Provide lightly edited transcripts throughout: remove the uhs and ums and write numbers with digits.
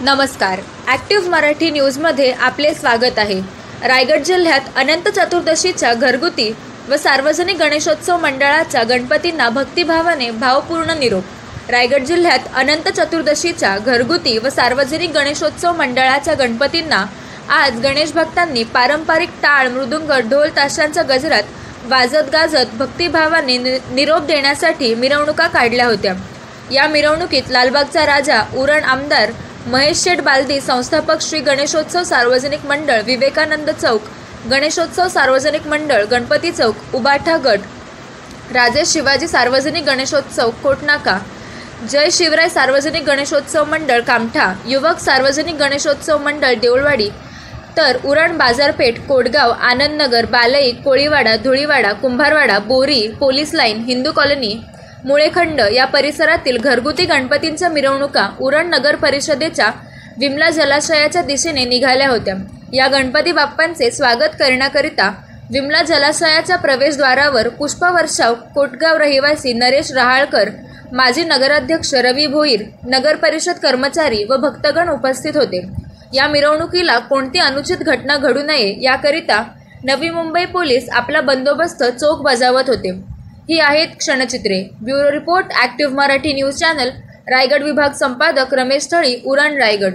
नमस्कार. ॲक्टिव्ह मराठी न्यूजमध्ये आपले स्वागत आहे. रायगड जिल्ह्यात अनंत चतुर्दशीच्या घरगुती व सार्वजनिक गणेशोत्सव मंडळाच्या गणपतींना भक्तिभावाने भावपूर्ण निरोप. रायगड जिल्ह्यात अनंत चतुर्दशीच्या घरगुती व सार्वजनिक गणेशोत्सव मंडळाच्या गणपतींना आज गणेश भक्तांनी पारंपरिक टाळ, मृदुंग, ढोल ताशांच्या गजरात वाजत गाजत भक्तिभावाने निरोप देण्यासाठी मिरवणुका काढल्या होत्या. या मिरवणुकीत लालबागचा राजा, उरण आमदार महेश शेठ बालदी, संस्थापक श्री गणेशोत्सव सार्वजनिक मंडळ विवेकानंद चौक, गणेशोत्सव सार्वजनिक मंडळ गणपती चौक, उबाठा गट, राजे शिवाजी सार्वजनिक गणेशोत्सव कोटनाका, जय शिवराय सार्वजनिक गणेशोत्सव मंडळ कामठा, युवक सार्वजनिक गणेशोत्सव मंडळ देऊळवाडी, तर उरण बाजारपेठ, कोटगाव, आनंदनगर, बालई, कोळीवाडा, धुळीवाडा, कुंभारवाडा, बोरी, पोलीस लाईन, हिंदू कॉलनी, मुळेखंड या परिसरातील घरगुती गणपतींच्या मिरवणुका उरण नगर परिषदेच्या विमला जलाशयाच्या दिशेने निघाल्या होत्या. या गणपती बाप्पांचे स्वागत करण्याकरिता विमला जलाशयाच्या प्रवेशद्वारावर पुष्पवर्षाव कोटगाव रहिवासी नरेश रहाळकर, माजी नगराध्यक्ष रवी भोईर, नगर परिषद कर्मचारी व भक्तगण उपस्थित होते. या मिरवणुकीला कोणती अनुचित घटना घडू नये याकरिता नवी मुंबई पोलीस आपला बंदोबस्त चोख बजावत होते. ही आहेत क्षणचित्रे. Bureau report, active Marathi news channel, Raigad विभाग संपादक Ramesh Thali, Uran, Raigad.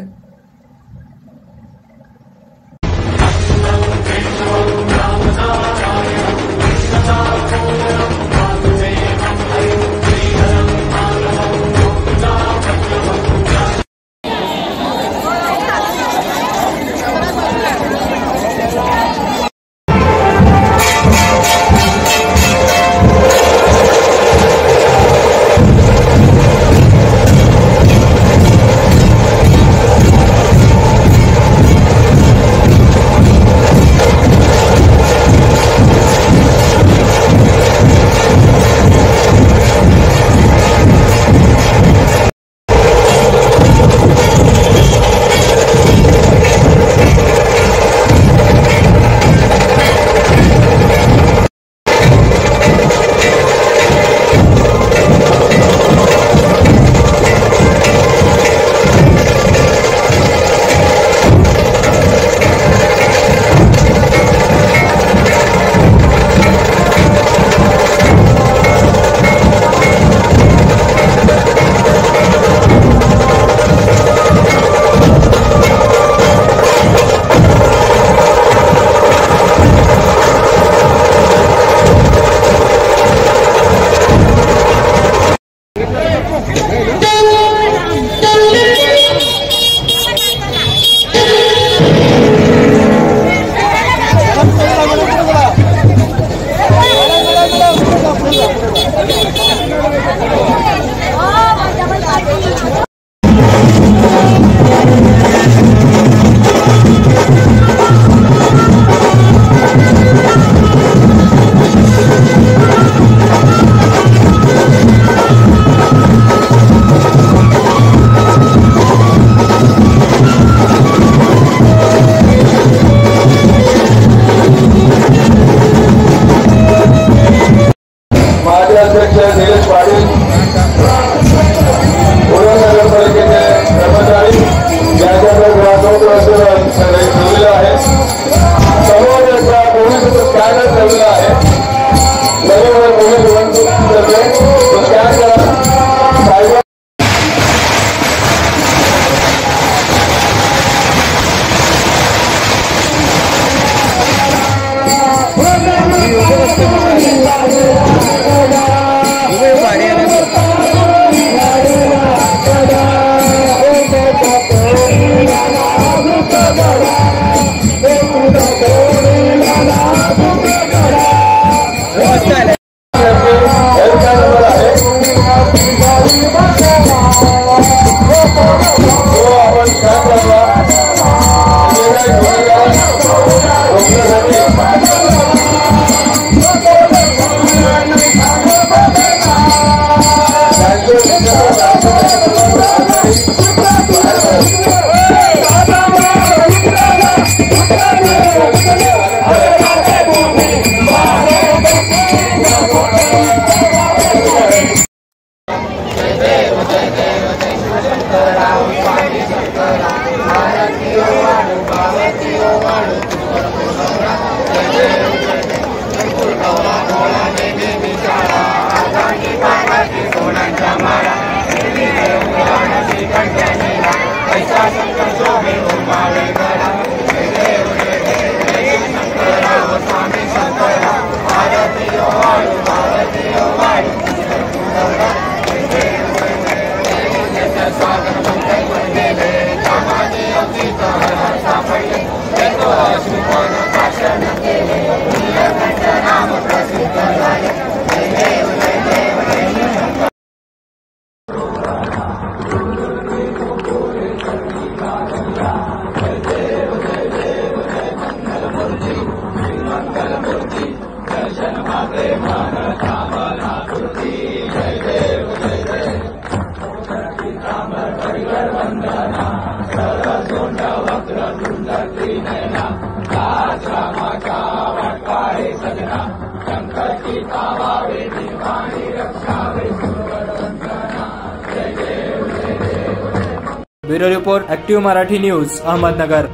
Bureau report active Marathi news, Ahmednagar.